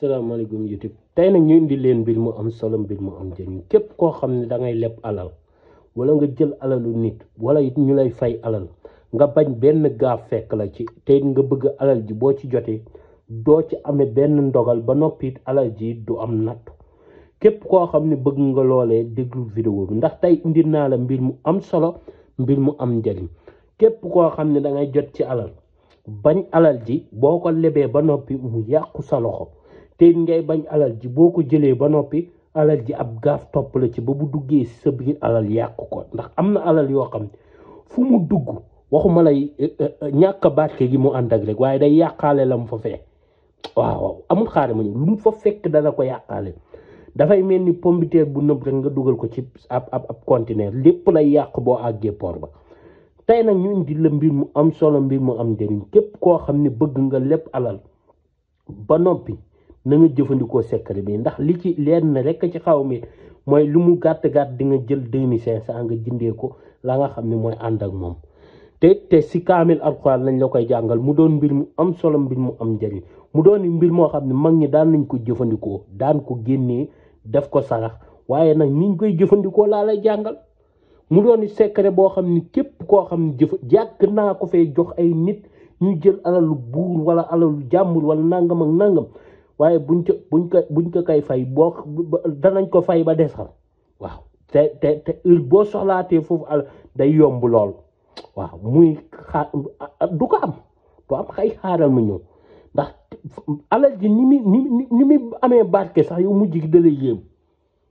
salaamaaleykum YouTube tey nag ñu indi leen mbir mu am solo mbir mu am njëriñ képp koo xam ne da ngay leb alal wala nga jël alalu nit wala it ñu lay fay alal nga bañ benn gaaf fekk la ci tey nga bëgg alal ji boo ci jotee doo ci amee benn ndogal ba noppi it alal ji du am natt képp koo xam ne bëgg nga loolee déglu vidéo bi ndax tey indi naa la mbir mu am solo mbir mu am njëriñ képp koo xam ne da ngay jot ci alal bañ alal ji boo ko lebee ba noppi mu yàqu sa loxo te ngay bañ alal ji boo ko jëlee ba noppi alal ji ab gaaf topp la ci ba bu duggee sa biir alal yàqu ko ndax am na alal yoo xam ne fu mu dugg waxuma lay ñàkk barke gi mu ànd ak rek waaye day yàqaale la mu fa fekk waaw amul xaar ma ñu lu mu fa fekk dana ko yàqaale dafay mel ni pombiteer bu nëb rek nga dugal ko ci ab conteneur lépp lay yàq boo àggee port ba. tey nag ñu indi la mbir mu am solo mbir mu am njëriñ képp koo xam ne bëgg nga lépp alal ba noppi na nga jëfandikoo secret bi ndax li ci leen na rek ci xaw mi mooy lu mu gàtt-gàtt di nga jël 2500 nga jëndee ko la nga xam ne mooy ànd ak moom te si kaamil alxuraan lañ la koy jàngal mu doon mbir mu am solo mbir mu am njëriñ mu doon mbir moo xam ne mag ñi daan nañ ko jëfandikoo daan ko génnee def ko sarax waaye nag niñ koy jëfandikoo laa lay jàngal mu doon secret boo xam ne képp koo xam ne jàkk naa ko fee jox ay nit ñu jël alalu buur wala alalu jàmbur wala nangam ak nangam waaye buñ ko kay fay boo danañ ko fay ba desal waaw te heure boo soxlaatee foofu al day yomb lool waaw muy du ko am du am xay xaaral ma ñëw ndax alal ji ni muy amee barke sax yow mujj gi da lay yéem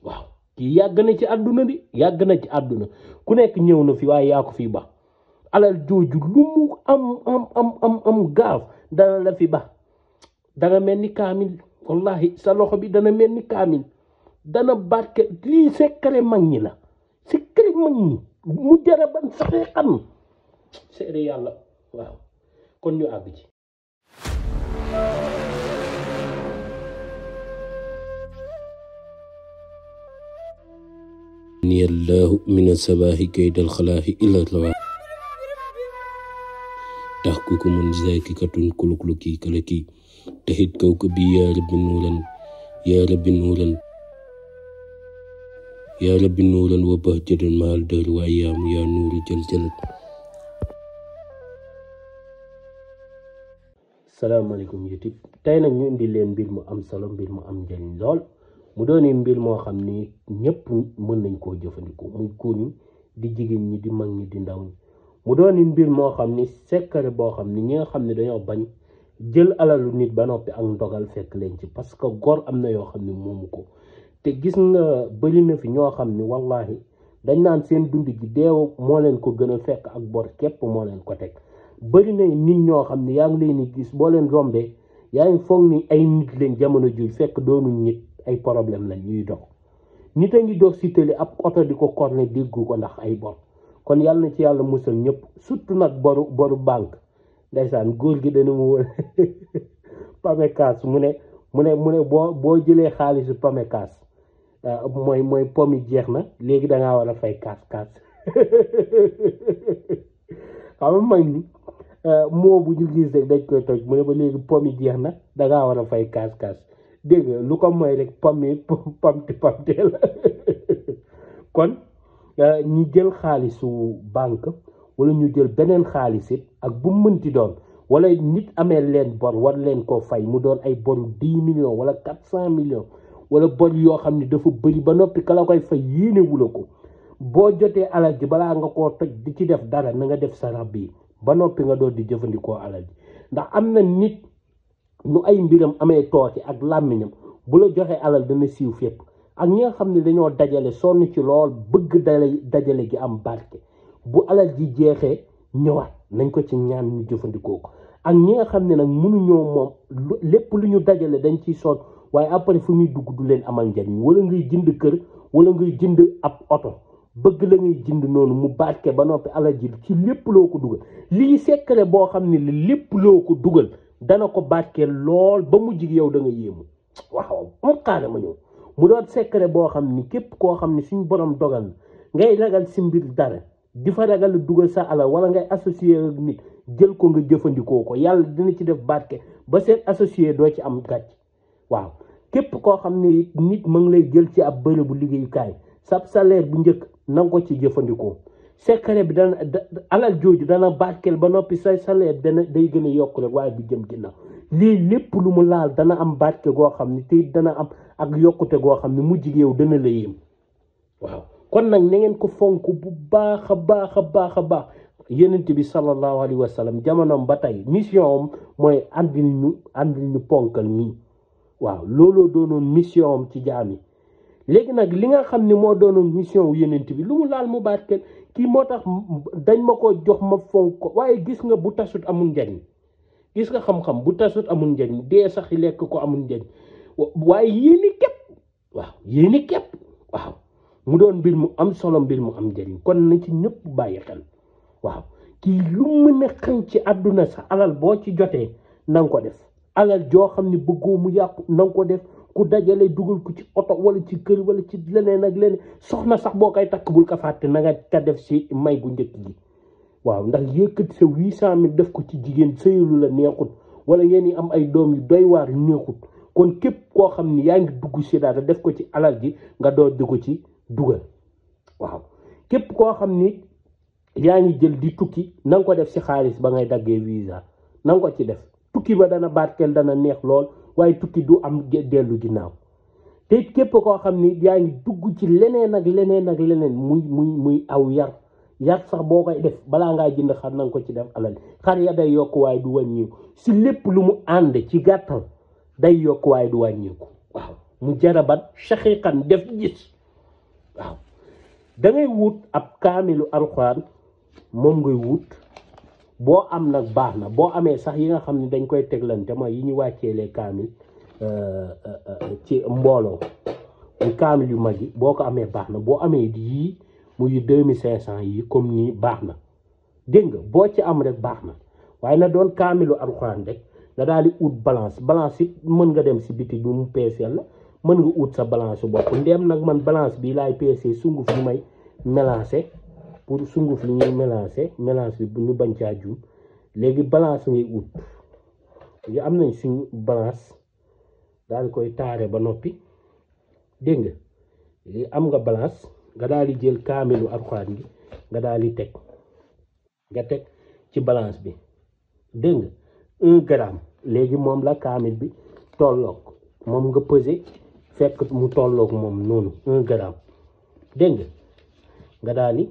waaw kii yàgg na ci àdduna bi yàgg na ci àdduna ku nekk ñëw na fi waaye yaa ko fi ba alal jooju lu mu am gaaf dana la fi ba dana mel ni kaamil wallahi sa loxo bi dana mel ni kaamil dana barke lii secret mag ñi la secret mag ñi mu jara ban saxee xam seere yàlla waaw kon ñu àgg ci ni allahu min asabaahi kaydal xalaahi illa lawa tax ku ko mun zaakikatun kulukuluki kalaki taxit kaw ko bi yaa rabbi nuuran yaa rabbi nuuran yaa rabbi nuuran wa bahjatan maal dër wa ayaamu yaa nuuru jël jëlat. salaamaaleykum YouTube tey nag ñu indi leen mbir mu am solo mbir mu am njëriñ lool mu doon mbir moo xam ni ñëpp mën nañ koo jëfandikoo muy góor ñi di jigéen ñi di mag ñi di ndaw ñi mu doon mbir moo xam ni secret boo xam ni ñi nga xam ne dañoo bañ jël alalu nit ba noppi ak ndogal fekk leen ci parce que góor am na yoo xam ne moomu ko te gis nga bëri na fi ñoo xam ni wallahi dañ naan seen dund gi deew moo leen ko gën a fekk ak bor képp moo leen ko teg bëri na nit ñoo xam ne yaa ngi leen di gis boo leen rombee yaa ngi foog ni ay nit leen jamono ji fekk doonuñ nit ay problème lañ ñuy dox nit a ngi dox si tëli ab oto di ko corne déggu ko ndax ay bor kon yàlla na ci yàlla musal ñëpp surtout nag boru banque ndeysaan góor gi dana mu wër pamekaas mu ne boo jëlee xaalisu pamekaas mooy pomi jeex na léegi dangaa war a fay kaas xam nga mag ni moo bu ñu gis rek dañ koy toj mu ne ba léegi pomi jeex na dangaa war a fay kaas dégg nga lu ko mooy rek pamte la kon ñi jël xaalisu banque wala ñu jël beneen xaalis it ak bu mënti doon wala nit amee leen bor war leen koo fay mu doon ay boru 10 millions wala 400 millions wala bor yoo xam ne dafa bëri ba noppi ka la koy fay yéene wula ko boo jotee alal ji balaa nga koo toj di ci def dara na nga def sa rab yi ba noppi nga doon di jëfandikoo alal ji ndax am na nit nu ay mbiram amee tooti ak làmmiñam bu la joxee alal dana siiw fépp ak ñi nga xam ne dañoo dajale sonn ci lool bëgg dajale gi am barke bu alal ji jeexee ñëwaat nañ ko ci ñaan ñu jëfandikoo ko ak ñi nga xam ne nag mënuñoo moom lépp lu ñu dajale dañ ciy sonn waaye après fu muy dugg du leen amal njariñ wala ngay jënd kër wala ngay jënd ab oto bëgg la ngay jënd noonu mu barke ba noppi alal ji ci lépp loo ko dugal lii secret boo xam ne lépp loo ko dugal dana ko barke lool ba mujj gi yow da nga yéemu waaw moom xaare ma ñëw mu doon secret boo xam ni képp koo xam ne suñu borom dogal ngay ragal si mbir dara di fa ragal dugal sa alal wala ngay associé ak nit jël ko nga jëfandikoo ko yàlla dina ci def barke ba seen associé doo ci am gàcc waaw képp koo xam ne nit ma ngi lay jël ci ab bërëbu liggéeyukaay sab salaire bu njëkk na nga ko ci jëfandikoo secret bi dana alal jooju dana barkeel ba noppi say salaire day gën a yokk rek waaye du jëm ginnaaw lii lépp lu mu laal dana am barke goo xam ne te dana am ak yokkute goo xam ne mujj gi yow dana la yéem waaw kon nag na ngeen ko fonk bu baax a baax a baax a baax yonent bi sallallahu alayhi wa sallam jamonoom ba tey mission am mooy andil ñu ponkal mii waaw looloo doonoon mission am ci jaam yi léegi nag li nga xam ne moo doonoon mission wu yonent bi lu mu laal mu barkeel kii moo tax dañ ma ko jox ma fonk ko waaye gis nga bu tasut amul njariñ gis nga xam-xam bu tasut amul njariñ dee sax lekk ko amul njariñ waaye yéeni képp waaw yéeni képp waaw mu doon mbir mu am solo mbir mu am njariñ kon na ci ñëpp bàyyi xel waaw kii lu mën a xëñ ci àdduna sa alal boo ci jotee na nga ko def alal joo xam ne bëggoo mu yàqu na nga ko def ku dajale dugal ko ci oto wala ci kër wala ci leneen ak leneen soxna sax boo koy takk bul ko fàtte na nga ka def si may gu njëkk gi waaw ndax yëkkati sa 800,000 def ko ci jigéen sëyalu la neexut wala ngeen yi am ay doom yu doy waar yu neexut kon képp koo xam ni yaa ngi dugg si daata def ko ci alal ji nga door di ko ci dugal waaw képp koo xam ni yaa ngi jël di tukki na nga ko def si xaalis ba ngay daggee visa na nga ko ci def tukki ba dana barkeel dana neex lool waaye tukki du am dellu ginnaaw te képp koo xam ni yaa ngi dugg ci leneen ak leneen ak leneen muy aw yar sax boo koy def balaa ngaa jënd xar na nga ko ci def alal xar ya day yokk waaye du wàññeeku si lépp lu mu ànd ci gàttal day yokk waaye du wàññeeku waaw mu jarabat shaqiqan def gis waaw da ngay wut ab kaamilu alxuraan moom ngay wut boo am nag baax na boo amee sax yi nga xam ne dañ koy teglante mooy yi ñu wàcceelee kaamil ci mbooloo muy kaamil yu mag yi boo ko amee baax na boo amee yii muy 2500 yi comme nii baax na dégg nga boo ci am rek baax na waaye na doon kaamilu alxuraan rek nga daal di ut balance it mën nga dem si biti bi mu peeseel la mën nga ut sa balance su bopp ndéem nag man balance bi laay peesee sunguf li may mélanger pour sunguf li ñuy mélanger mélange bi bu ñu bañ caa juum léegi balance ngay ut yi am nañ suñu balance daal di koy taare ba noppi dégg nga léegi am nga balance nga daal di jël kaamilu alxuraan gi nga daal di teg nga teg ci balance bi dégg nga 1 gramme léegi moom la kaamil bi tolloog moom nga peser fekk mu tolloog moom noonu 1 gramme dégg nga daal di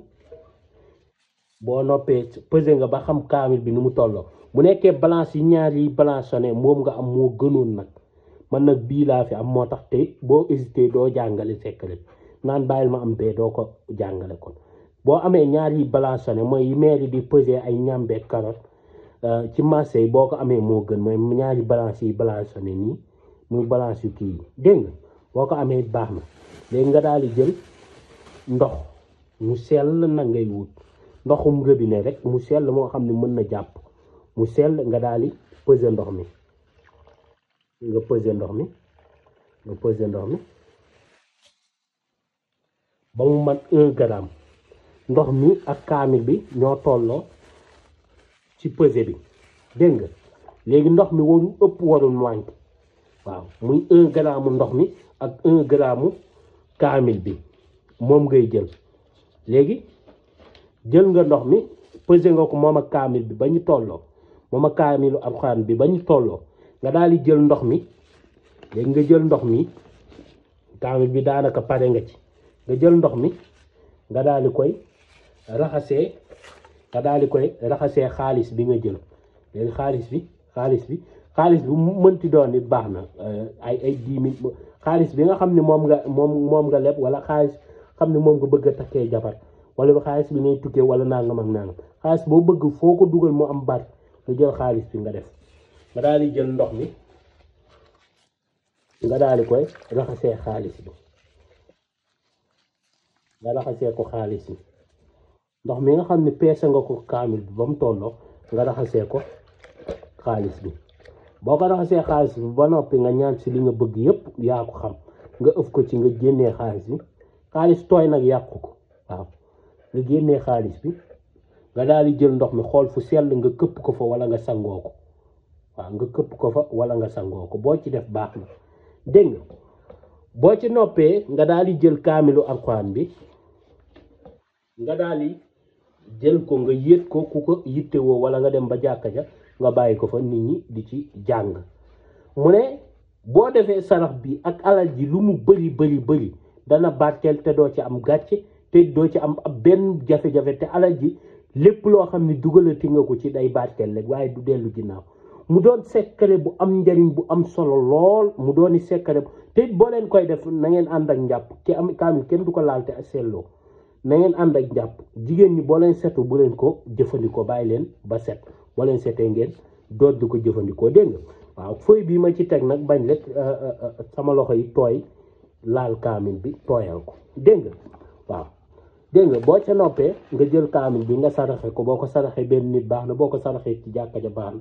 boo noppee peser nga ba xam kaamil bi nu mu tolloo bu nekkee balance yi ñaar yi balance sonné moom nga am moo gënoon nag man nag bii laa fi am moo tax te boo hésité doo jàngale secret naan bàyyil ma am bee doo ko jàngale kon boo amee ñaar yi balance sonné mooy yi maire di peser ay ñambe carotte ci marché yi boo ko amee moo gën mooy ñaari balance yi balance sonné nii muy balance yu kii yi dégg nga boo ko amee baax na léegi nga daal di jël ndox mu sell nag ngay wut ndoxum robinet rek mu sell moo xam ne mën na jàpp mu sell nga daal di peser ndox mi nga peser ndox mi ba mu mat 1 gramme ndox mi ak kaamil bi ñoo tolloo ci peser bi dégg nga léegi ndox mi warul ëpp warul manqué waaw muy 1 gramme ndox mi ak 1 gramme kaamil bi moom ngay jël léegi jël nga ndox mi peser nga ko moom ak kaamil bi ba ñu tolloo moom ak kaamilu alxuraan bi ba ñu tolloo nga daal di jël ndox mi léegi nga jël ndox mi kaamil bi daanaka pare nga ci nga jël ndox mi nga daal di koy raxasee xaalis bi nga jël léegi xaalis bi mu mënti doon nit baax na ay 10 000 xaalis bi nga xam ne moom nga leb wala xaalis xam ne moom nga bëgg a takkee jabar wala bi xaalis bi ngay tukkee wala nangam ak nangam xaalis boo bëgg foo ko dugal mu am bar nga jël xaalis bi nga def nga daal di jël ndox mi nga daal di koy raxasee xaalis bi nga raxasee ko xaalis bi ndox mi nga xam ne peese nga ko kaamil bi ba mu tolloo nga raxasee ko xaalis bi boo ko raxasee xaalis bi ba noppi nga ñaan si li nga bëgg yépp yaa ko xam nga ëf ko ci nga génnee xaalis bi xaalis tooy nag yàqu ko waaw nga génnee xaalis bi nga daal di jël ndox mi xool fu sell nga këpp ko fa wala nga sangoo ko waaw nga këpp ko fa wala nga sangoo ko boo ci def baax na dégg nga boo ci noppee nga daal di jël kaamilu alxuraan bi nga daal di jël ko nga yët ko ku ko yittewoo wala nga dem ba jàkka ja nga bàyyi ko fa nit ñi di ci jàng mu ne boo defee sarax bi ak alal ji lu mu bëri dana barkeel te doo ci am gàcce te doo ci am ab benn jafe-jafe te alal ji lépp loo xam ne dugalati nga ko ci day barkeel rek waaye du dellu ginnaaw mu doon secret bu am njariñ bu am solo lool mu dooni secret te boo leen koy def na ngeen ànd ak njàpp te am kaamil kenn du ko laal te selloo na ngeen ànd ak njàpp jigéen ñi boo leen setu bu leen ko jëfandikoo bàyyi leen ba set boo leen setee ngeen doot di ko jëfandikoo dégg nga waaw fooy bii ma ci teg nag bañ rek sama loxo yi tooy laal kaamil bi tooyal ko dégg nga waaw dégg nga boo ca noppee nga jël kaamil bi nga saraxe ko boo ko saraxee benn nit baax na boo ko saraxee ci jàkka ja baax na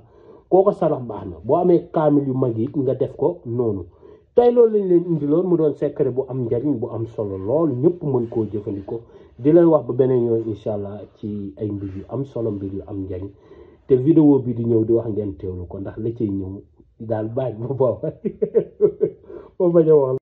koo ko sarax baax na boo amee kaamil yu mag yi nga def ko noonu tey loolu lañ leen indi loon mu doon secret bu am njariñ bu am solo lool ñëpp mën koo jëfandikoo di leen wax ba beneen yoon incha allah ci ay mbir yu am solo mbir yu am njariñ te vidéo bi di ñëw di wax ngeen teewlu ko ndax la cay ñëw daal baaj ba booba boo bañ a wax